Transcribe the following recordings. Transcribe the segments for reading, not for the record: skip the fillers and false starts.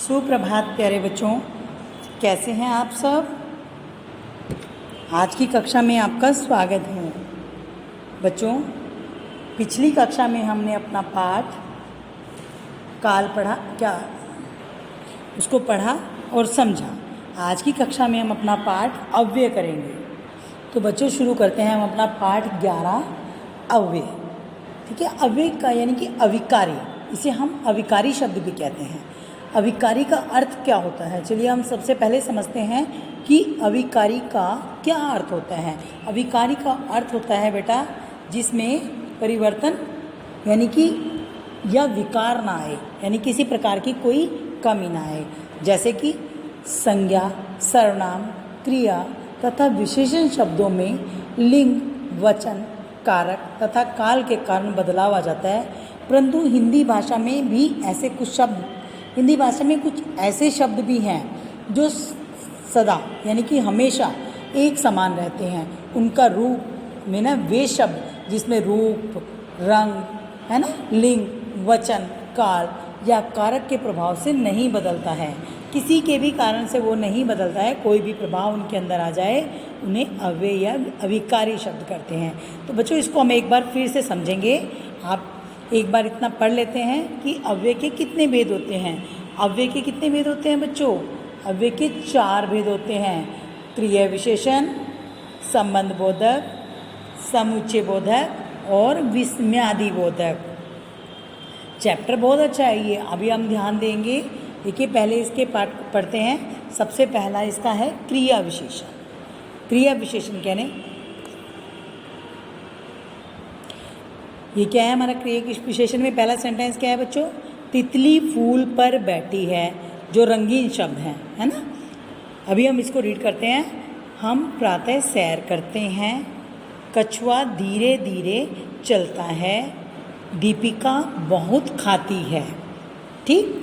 सुप्रभात प्यारे बच्चों, कैसे हैं आप सब। आज की कक्षा में आपका स्वागत है। बच्चों, पिछली कक्षा में हमने अपना पाठ काल पढ़ा, उसको पढ़ा और समझा। आज की कक्षा में हम अपना पाठ अव्यय करेंगे। तो बच्चों शुरू करते हैं हम अपना पाठ 11 अव्यय। ठीक है, अव्यय का यानी कि अविकारी, इसे हम अविकारी शब्द भी कहते हैं। अविकारी का अर्थ क्या होता है, चलिए हम सबसे पहले समझते हैं कि अविकारी का क्या अर्थ होता है। अविकारी का अर्थ होता है बेटा जिसमें परिवर्तन यानी कि या विकार ना आए, यानी किसी प्रकार की कोई कमी ना आए। जैसे कि संज्ञा, सर्वनाम, क्रिया तथा विशेषण शब्दों में लिंग, वचन, कारक तथा काल के कारण बदलाव आ जाता है। परंतु हिंदी भाषा में कुछ ऐसे शब्द भी हैं जो सदा यानी कि हमेशा एक समान रहते हैं। उनका रूप में ना वे शब्द जिसमें रूप, रंग है ना, लिंग, वचन, काल या कारक के प्रभाव से नहीं बदलता है। किसी के भी कारण से वो नहीं बदलता है, कोई भी प्रभाव उनके अंदर आ जाए उन्हें अव्यय या अविकारी शब्द करते हैं। तो बच्चों इसको हम एक बार फिर से समझेंगे। आप एक बार इतना पढ़ लेते हैं कि अव्यय के कितने भेद होते हैं। अव्यय के कितने भेद होते हैं बच्चों? अव्यय के 4 भेद होते हैं। क्रिया विशेषण, संबंध बोधक, समुच्चय बोधक और विस्मयादि बोधक। चैप्टर बहुत अच्छा है ये, अभी हम ध्यान देंगे। देखिए पहले इसके पाठ पढ़ते हैं। सबसे पहला इसका है क्रिया विशेषण। क्रिया विशेषण कहने ये क्या है हमारा क्रिया विशेषण में पहला सेंटेंस क्या है बच्चों? तितली फूल पर बैठी है, जो रंगीन शब्द है ना। अभी हम इसको रीड करते हैं। हम प्रातः सैर करते हैं, कछुआ धीरे धीरे चलता है, दीपिका बहुत खाती है। ठीक,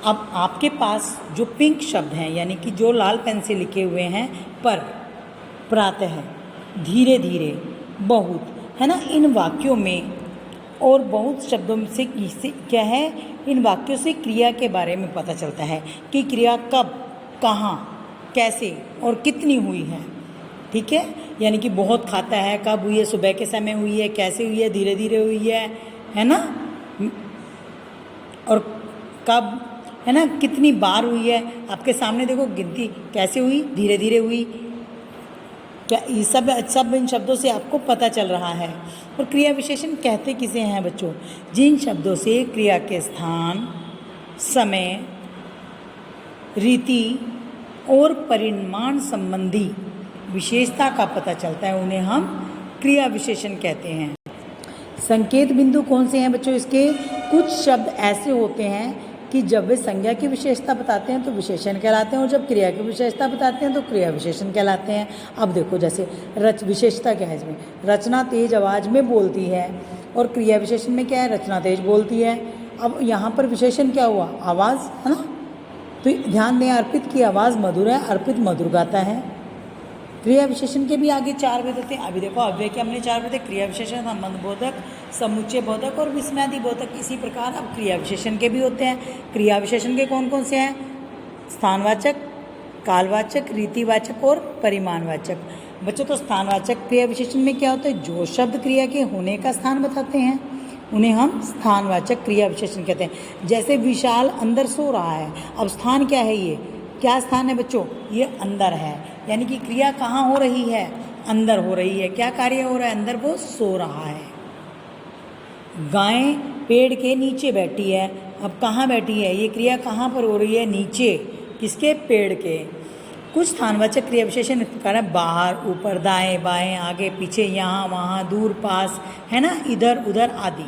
अब आपके पास जो पिंक शब्द हैं यानी कि जो लाल पेन से लिखे हुए हैं, पर, प्रातः, धीरे धीरे, बहुत है ना, इन वाक्यों में और बहुत शब्दों से क्या है, इन वाक्यों से क्रिया के बारे में पता चलता है कि क्रिया कब, कहाँ, कैसे और कितनी हुई है। ठीक है, यानी कि बहुत खाता है कब हुई है, सुबह के समय हुई है, कैसे हुई है, धीरे धीरे हुई है ना, और कब, है ना, कितनी बार हुई है। आपके सामने देखो गिनती कैसे हुई, धीरे धीरे हुई। क्या ये सब इन शब्दों से आपको पता चल रहा है। और क्रिया विशेषण कहते किसे हैं बच्चों? जिन शब्दों से क्रिया के स्थान, समय, रीति और परिमाण संबंधी विशेषता का पता चलता है, उन्हें हम क्रिया विशेषण कहते हैं। संकेत बिंदु कौन से हैं बच्चों इसके? कुछ शब्द ऐसे होते हैं कि जब वे संज्ञा की विशेषता बताते हैं तो विशेषण कहलाते हैं, और जब क्रिया की विशेषता बताते हैं तो क्रिया विशेषण कहलाते हैं। अब देखो जैसे विशेषता क्या है इसमें? रचना तेज आवाज़ में बोलती है, और क्रिया विशेषण में क्या है? रचना तेज बोलती है। अब यहाँ पर विशेषण क्या हुआ? आवाज़, है ना। तो ध्यान दें, अर्पित की आवाज़ मधुर है, अर्पित मधुर गाता है। क्रिया विशेषण के भी आगे 4 भेद होते हैं। अभी देखो अव्यय के हमने 4 भेद, क्रिया विशेषण, संबंध बोधक, समुच्चय बोधक और विस्मयादि बोधक। इसी प्रकार अब क्रिया विशेषण के भी होते हैं। क्रिया विशेषण के कौन कौन से हैं? स्थानवाचक, कालवाचक, रीतिवाचक और परिमाणवाचक। बच्चों तो स्थानवाचक क्रिया विशेषण में क्या होता है? जो शब्द क्रिया के होने का स्थान बताते हैं उन्हें हम स्थानवाचक क्रिया विशेषण कहते हैं। जैसे विशाल अंदर सो रहा है, अब स्थान क्या है? ये क्या स्थान है बच्चों? ये अंदर है, यानी कि क्रिया कहाँ हो रही है? अंदर हो रही है। क्या कार्य हो रहा है अंदर? वो सो रहा है। गाय पेड़ के नीचे बैठी है, अब कहाँ बैठी है? ये क्रिया कहाँ पर हो रही है? नीचे, किसके? पेड़ के। कुछ स्थानवाचक क्रिया विशेषण इस प्रकार है: बाहर, ऊपर, दाएं, बाएं, आगे, पीछे, यहाँ, वहाँ, दूर, पास, है ना, इधर, उधर आदि।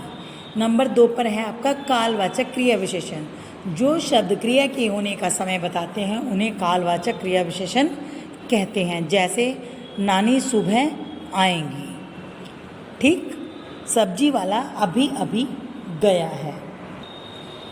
नंबर 2 पर है आपका कालवाचक क्रिया विशेषण। जो शब्द क्रिया के होने का समय बताते हैं उन्हें कालवाचक क्रिया विशेषण कहते हैं। जैसे नानी सुबह आएंगी। ठीक, सब्जी वाला अभी अभी गया है।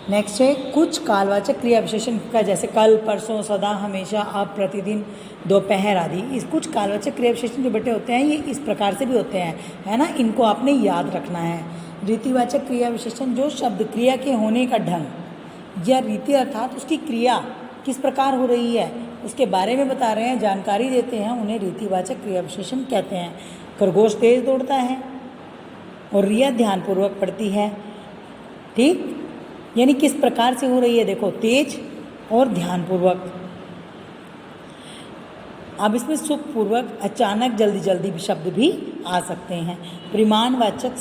नेक्स्ट है कुछ कालवाचक क्रिया विशेषण का, जैसे कल, परसों, सदा, हमेशा, अब, प्रतिदिन, दोपहर आदि। इस कुछ कालवाचक क्रिया विशेषण जो बेटे होते हैं ये इस प्रकार से भी होते हैं, है ना, इनको आपने याद रखना है। रीतिवाचक क्रिया विशेषण, जो शब्द क्रिया के होने का ढंग या रीति अर्थात उसकी क्रिया किस प्रकार हो रही है उसके बारे में बता रहे हैं, जानकारी देते हैं, उन्हें रीतिवाचक क्रिया विशेषण कहते हैं। खरगोश तेज दौड़ता है और रिया ध्यानपूर्वक पढ़ती है। ठीक, यानी किस प्रकार से हो रही है, देखो तेज और ध्यानपूर्वक। अब इसमें सुखपूर्वक, अचानक, जल्दी जल्दी भी शब्द भी आ सकते हैं। परिमाणवाचक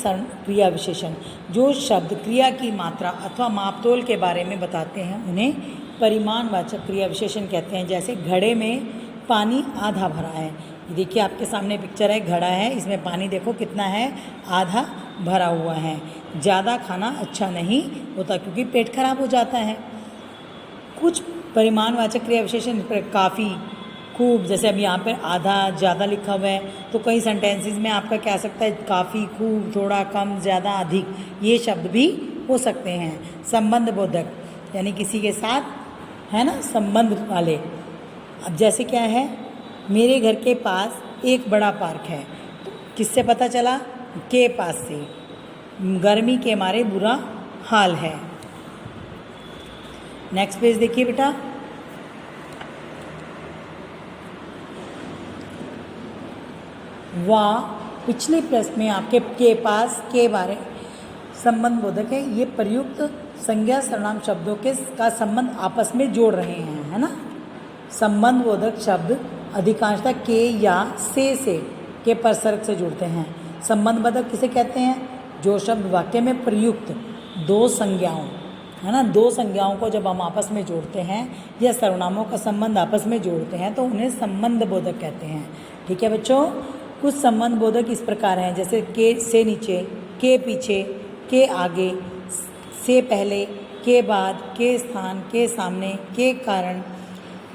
क्रिया विशेषण, जो शब्द क्रिया की मात्रा अथवा मापतोल के बारे में बताते हैं उन्हें परिमाणवाचक क्रिया विशेषण कहते हैं। जैसे घड़े में पानी आधा भरा है, देखिए आपके सामने पिक्चर है, घड़ा है, इसमें पानी देखो कितना है, आधा भरा हुआ है। ज़्यादा खाना अच्छा नहीं होता क्योंकि पेट खराब हो जाता है। कुछ परिमाणवाचक क्रिया विशेषण, काफ़ी, खूब, जैसे अब यहाँ पर आधा ज़्यादा लिखा हुआ है तो कई सेंटेंसेस में आपका क्या आ सकता है, काफ़ी, खूब, थोड़ा, कम, ज़्यादा, अधिक, ये शब्द भी हो सकते हैं। संबंध बोधक, यानी किसी के साथ, है ना, संबंध वाले। अब जैसे क्या है, मेरे घर के पास एक बड़ा पार्क है, किससे पता चला, के पास से। गर्मी के मारे बुरा हाल है। नेक्स्ट पेज देखिए बेटा, वाह, पिछले प्रश्न में आपके के पास के बारे संबंध बोधक है, ये प्रयुक्त संज्ञा सर्वनाम शब्दों के का संबंध आपस में जोड़ रहे हैं, है ना। संबंध बोधक शब्द अधिकांशतः के या से के परसर्ग से जुड़ते हैं। संबंध बोधक किसे कहते हैं, जो शब्द वाक्य में प्रयुक्त दो संज्ञाओं, है ना, दो संज्ञाओं को जब हम आपस में जोड़ते हैं या सर्वनामों का संबंध आपस में जोड़ते हैं तो उन्हें संबंध बोधक कहते हैं। ठीक है बच्चों, कुछ संबंध बोधक इस प्रकार हैं, जैसे के से नीचे, के पीछे, के आगे, से पहले, के बाद, के स्थान, के सामने, के कारण,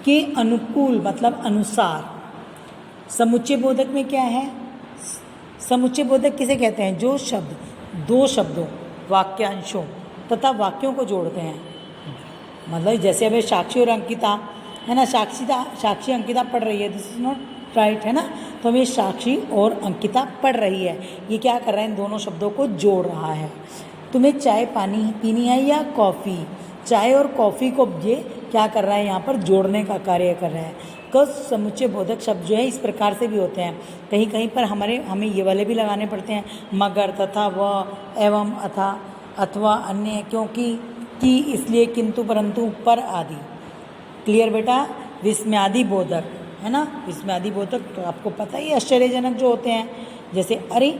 के अनुकूल मतलब अनुसार। समुच्चय बोधक में क्या है, समुच्चय बोधक किसे कहते हैं, जो शब्द दो शब्दों, वाक्यांशों तथा वाक्यों को जोड़ते हैं। मतलब जैसे अभी साक्षी और अंकिता, है ना, साक्षी अंकिता पढ़ रही है, दिस इज नॉट राइट, है ना, तो हमें साक्षी और अंकिता पढ़ रही है, ये क्या कर रहा है, इन दोनों शब्दों को जोड़ रहा है। तुम्हें चाय पानी पीनी है या कॉफ़ी, चाय और कॉफ़ी को ये क्या कर रहा है, यहाँ पर जोड़ने का कार्य कर रहा है। कुछ समुच्चय बोधक शब्द जो है इस प्रकार से भी होते हैं, कहीं कहीं पर हमें ये वाले भी लगाने पड़ते हैं, मगर, तथा, व, एवं, अथा, अथवा, अन्य, क्योंकि, कि, इसलिए, किंतु, परंतु, पर आदि। क्लियर बेटा। विस्मयादि बोधक, है ना, विस्मयादि बोधक तो आपको पता ही, आश्चर्यजनक जो होते हैं, जैसे अरे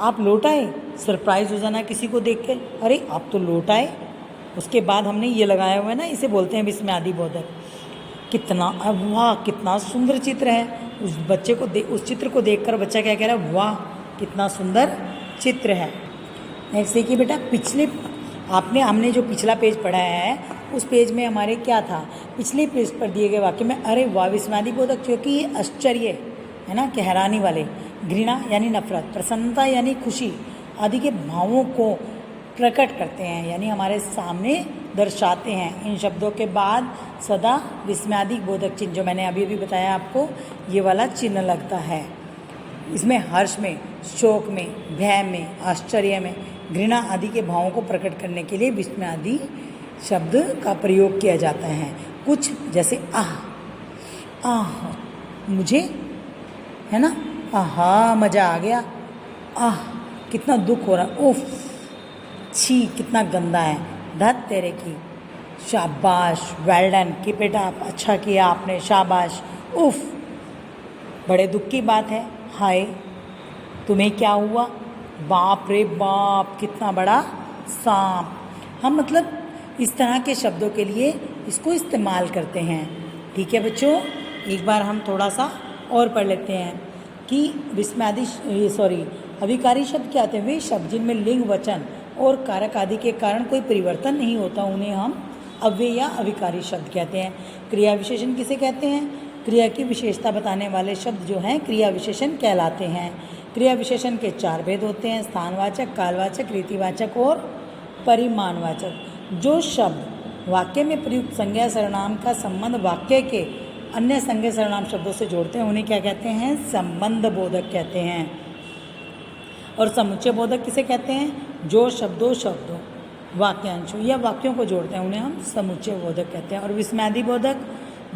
आप लौट आए, सरप्राइज हो जाना किसी को देख के, अरे आप तो लौट आए, उसके बाद हमने ये लगाया हुआ है ना, इसे बोलते हैं विस्मयादि बोधक। कितना, वाह कितना सुंदर चित्र है, उस बच्चे को उस चित्र को देखकर बच्चा क्या कह रहा है, वाह कितना सुंदर चित्र है। नेक्स्ट देखिए बेटा, हमने जो पिछला पेज पढ़ा है उस पेज में हमारे क्या था, पिछले पेज पर दिए गए वाक्य में अरे वाह विस्मयादि बोधक, क्योंकि ये आश्चर्य है ना, कि हैरानी वाले, घृणा यानी नफरत, प्रसन्नता यानी खुशी आदि के भावों को प्रकट करते हैं, यानी हमारे सामने दर्शाते हैं। इन शब्दों के बाद सदा विस्मयादि बोधक चिन्ह, जो मैंने अभी बताया आपको, ये वाला चिन्ह लगता है। इसमें हर्ष में, शोक में, भय में, आश्चर्य में, घृणा आदि के भावों को प्रकट करने के लिए विस्मयादि शब्द का प्रयोग किया जाता है। कुछ जैसे आह मुझे, है ना, आहा मज़ा आ गया, आह कितना दुख हो रहा, उफ छी कितना गंदा है, धत तेरे की, शाबाश, वेल डन, कि बेटा अच्छा किया आपने, शाबाश, उफ बड़े दुख की बात है, हाय तुम्हें क्या हुआ, बाप रे बाप कितना बड़ा सांप। हम मतलब इस तरह के शब्दों के लिए इसको इस्तेमाल करते हैं। ठीक है बच्चों, एक बार हम थोड़ा सा और पढ़ लेते हैं कि अभिकारी शब्द क्या होते हैं, वे शब्द जिनमें लिंग, वचन और कारक आदि के कारण कोई परिवर्तन नहीं होता, उन्हें हम अव्यय या अभिकारी शब्द कहते हैं। क्रिया विशेषण किसे कहते हैं, क्रिया की विशेषता बताने वाले शब्द जो हैं क्रिया विशेषण कहलाते हैं। क्रिया विशेषण के 4 भेद होते हैं, स्थानवाचक, कालवाचक, रीतिवाचक और परिमाणवाचक। जो शब्द वाक्य में प्रयुक्त संज्ञा सर्वनाम का संबंध वाक्य के अन्य संज्ञा सर्वनाम शब्दों से जोड़ते हैं उन्हें क्या कहते हैं, संबंध बोधक कहते हैं। और समुच्चय बोधक किसे कहते हैं, जो शब्दों वाक्यांशों या वाक्यों को जोड़ते हैं उन्हें हम समुच्चय बोधक कहते हैं। और विस्मयादि बोधक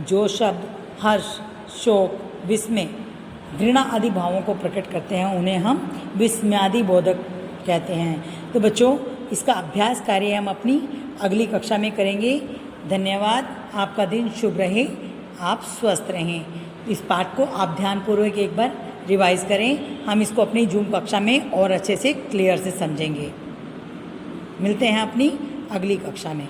जो शब्द हर्ष, शोक, विस्मय, घृणा आदि भावों को प्रकट करते हैं उन्हें हम विस्मयादि बोधक कहते हैं। तो बच्चों, इसका अभ्यास कार्य हम अपनी अगली कक्षा में करेंगे। धन्यवाद। आपका दिन शुभ रहे, आप स्वस्थ रहें। इस पाठ को आप ध्यानपूर्वक एक बार रिवाइज करें। हम इसको अपनी जूम कक्षा में और अच्छे से क्लियर से समझेंगे। मिलते हैं अपनी अगली कक्षा में।